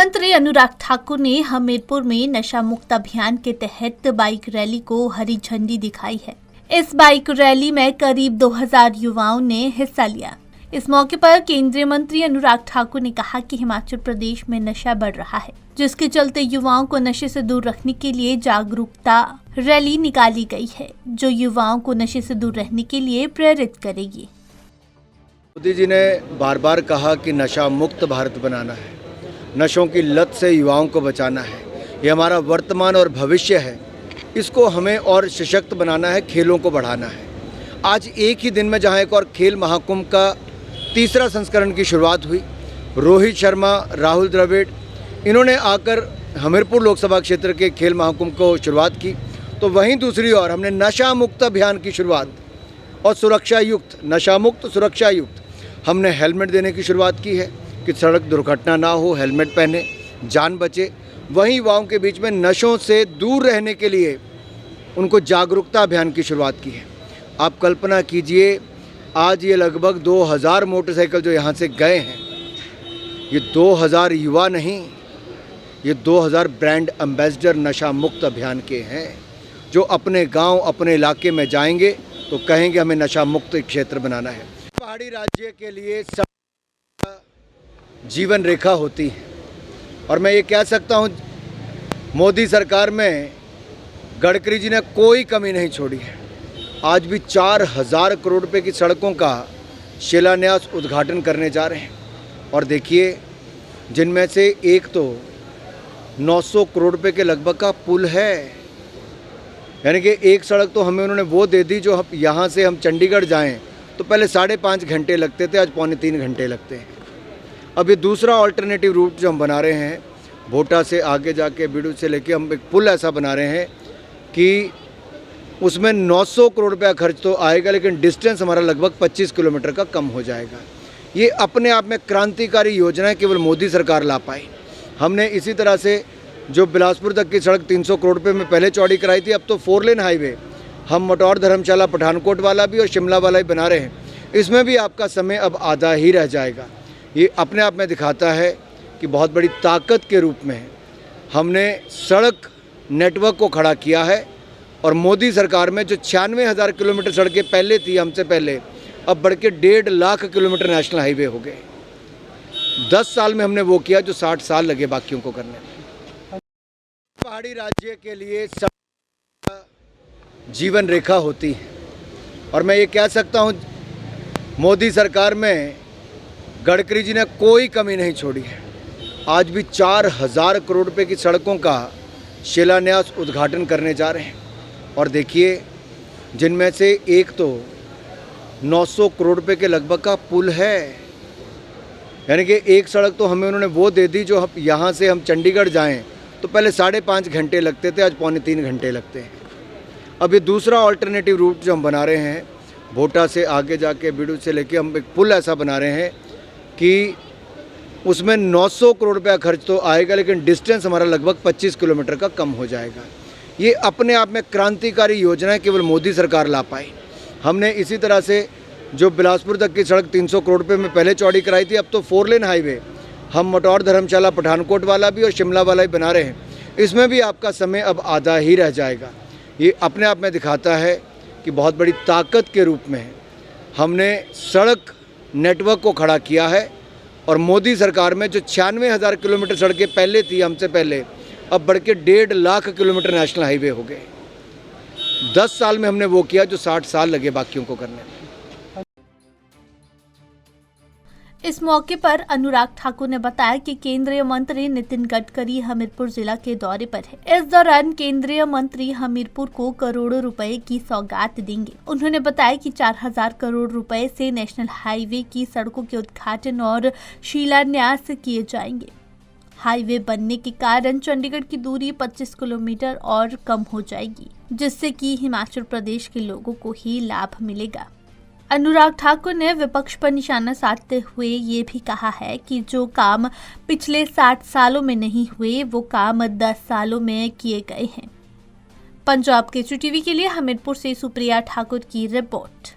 मंत्री अनुराग ठाकुर ने हमीरपुर में नशा मुक्त अभियान के तहत बाइक रैली को हरी झंडी दिखाई है। इस बाइक रैली में करीब 2000 युवाओं ने हिस्सा लिया। इस मौके पर केंद्रीय मंत्री अनुराग ठाकुर ने कहा कि हिमाचल प्रदेश में नशा बढ़ रहा है, जिसके चलते युवाओं को नशे से दूर रखने के लिए जागरूकता रैली निकाली गई है, जो युवाओं को नशे से दूर रहने के लिए प्रेरित करेगी। मोदी जी ने बार बार कहा कि नशा मुक्त भारत बनाना है, नशों की लत से युवाओं को बचाना है। ये हमारा वर्तमान और भविष्य है, इसको हमें और सशक्त बनाना है, खेलों को बढ़ाना है। आज एक ही दिन में जहां एक और खेल महाकुंभ का तीसरा संस्करण की शुरुआत हुई, रोहित शर्मा, राहुल द्रविड़, इन्होंने आकर हमीरपुर लोकसभा क्षेत्र के खेल महाकुंभ को शुरुआत की, तो वहीं दूसरी ओर हमने नशा मुक्त अभियान की शुरुआत और सुरक्षा युक्त, नशा मुक्त सुरक्षा युक्त हमने हेलमेट देने की शुरुआत की है कि सड़क दुर्घटना ना हो, हेलमेट पहने, जान बचे। वहीं युवाओं के बीच में नशों से दूर रहने के लिए उनको जागरूकता अभियान की शुरुआत की है। आप कल्पना कीजिए, आज ये लगभग 2000 मोटरसाइकिल जो यहाँ से गए हैं, ये 2000 युवा नहीं, ये 2000 ब्रांड एम्बेसडर नशा मुक्त अभियान के हैं, जो अपने गांव, अपने इलाके में जाएंगे तो कहेंगे हमें नशा मुक्त क्षेत्र बनाना है। पहाड़ी राज्य के लिए जीवन रेखा होती है, और मैं ये कह सकता हूँ मोदी सरकार में गडकरी जी ने कोई कमी नहीं छोड़ी है। आज भी 4000 करोड़ रुपए की सड़कों का शिलान्यास, उद्घाटन करने जा रहे हैं, और देखिए जिनमें से एक तो 900 करोड़ रुपए के लगभग का पुल है। यानी कि एक सड़क तो हमें उन्होंने वो दे दी, जो हम यहाँ से हम चंडीगढ़ जाएं तो पहले 5.5 घंटे लगते थे, आज 2.25 घंटे लगते हैं। अब ये दूसरा ऑल्टरनेटिव रूट जो हम बना रहे हैं, भोटा से आगे जाके बिडू से लेके हम एक पुल ऐसा बना रहे हैं कि उसमें 900 करोड़ रुपया खर्च तो आएगा, लेकिन डिस्टेंस हमारा लगभग 25 किलोमीटर का कम हो जाएगा। ये अपने आप में क्रांतिकारी योजना है, केवल मोदी सरकार ला पाई। हमने इसी तरह से जो बिलासपुर तक की सड़क 300 करोड़ रुपये में पहले चौड़ी कराई थी, अब तो 4 लेन हाईवे हम मटौर धर्मशाला पठानकोट वाला भी और शिमला वाला ही बना रहे हैं। इसमें भी आपका समय अब आधा ही रह जाएगा। ये अपने आप में दिखाता है कि बहुत बड़ी ताकत के रूप में हमने सड़क नेटवर्क को खड़ा किया है, और मोदी सरकार में जो 96,000 किलोमीटर सड़कें पहले थी हमसे पहले, अब बढ़ के 1.5 लाख किलोमीटर नेशनल हाईवे हो गए। 10 साल में हमने वो किया जो 60 साल लगे बाकियों को करने में। पहाड़ी राज्य के लिए जीवन रेखा होती है, और मैं ये कह सकता हूँ मोदी सरकार में गडकरी जी ने कोई कमी नहीं छोड़ी है। आज भी 4000 करोड़ रुपए की सड़कों का शिलान्यास, उद्घाटन करने जा रहे हैं, और देखिए जिनमें से एक तो 900 करोड़ रुपए के लगभग का पुल है। यानी कि एक सड़क तो हमें उन्होंने वो दे दी, जो हम यहाँ से हम चंडीगढ़ जाएं तो पहले 5.5 घंटे लगते थे, आज 2.25 घंटे लगते हैं। अब ये दूसरा ऑल्टरनेटिव रूट जो हम बना रहे हैं, भोटा से आगे जाके बिडू से लेके हम एक पुल ऐसा बना रहे हैं कि उसमें 900 करोड़ रुपया खर्च तो आएगा, लेकिन डिस्टेंस हमारा लगभग 25 किलोमीटर का कम हो जाएगा। ये अपने आप में क्रांतिकारी योजना है, केवल मोदी सरकार ला पाई। हमने इसी तरह से जो बिलासपुर तक की सड़क 300 करोड़ रुपये में पहले चौड़ी कराई थी, अब तो 4 लेन हाईवे हम मटौर धर्मशाला पठानकोट वाला भी और शिमला वाला ही बना रहे हैं। इसमें भी आपका समय अब आधा ही रह जाएगा। ये अपने आप में दिखाता है कि बहुत बड़ी ताकत के रूप में हमने सड़क नेटवर्क को खड़ा किया है, और मोदी सरकार में जो 96,000 किलोमीटर सड़कें पहले थी हमसे पहले, अब बढ़ के 1.5 लाख किलोमीटर नेशनल हाईवे हो गए। 10 साल में हमने वो किया जो 60 साल लगे बाकियों को करने में। इस मौके पर अनुराग ठाकुर ने बताया कि केंद्रीय मंत्री नितिन गडकरी हमीरपुर जिला के दौरे पर है। इस दौरान केंद्रीय मंत्री हमीरपुर को करोड़ों रुपए की सौगात देंगे। उन्होंने बताया कि 4000 करोड़ रुपए से नेशनल हाईवे की सड़कों के उद्घाटन और शिलान्यास किए जाएंगे। हाईवे बनने के कारण चंडीगढ़ की दूरी 25 किलोमीटर और कम हो जाएगी, जिससे कि हिमाचल प्रदेश के लोगों को ही लाभ मिलेगा। अनुराग ठाकुर ने विपक्ष पर निशाना साधते हुए ये भी कहा है कि जो काम पिछले 60 सालों में नहीं हुए, वो काम 10 सालों में किए गए हैं। पंजाब केसरी टीवी के लिए हमीरपुर से सुप्रिया ठाकुर की रिपोर्ट।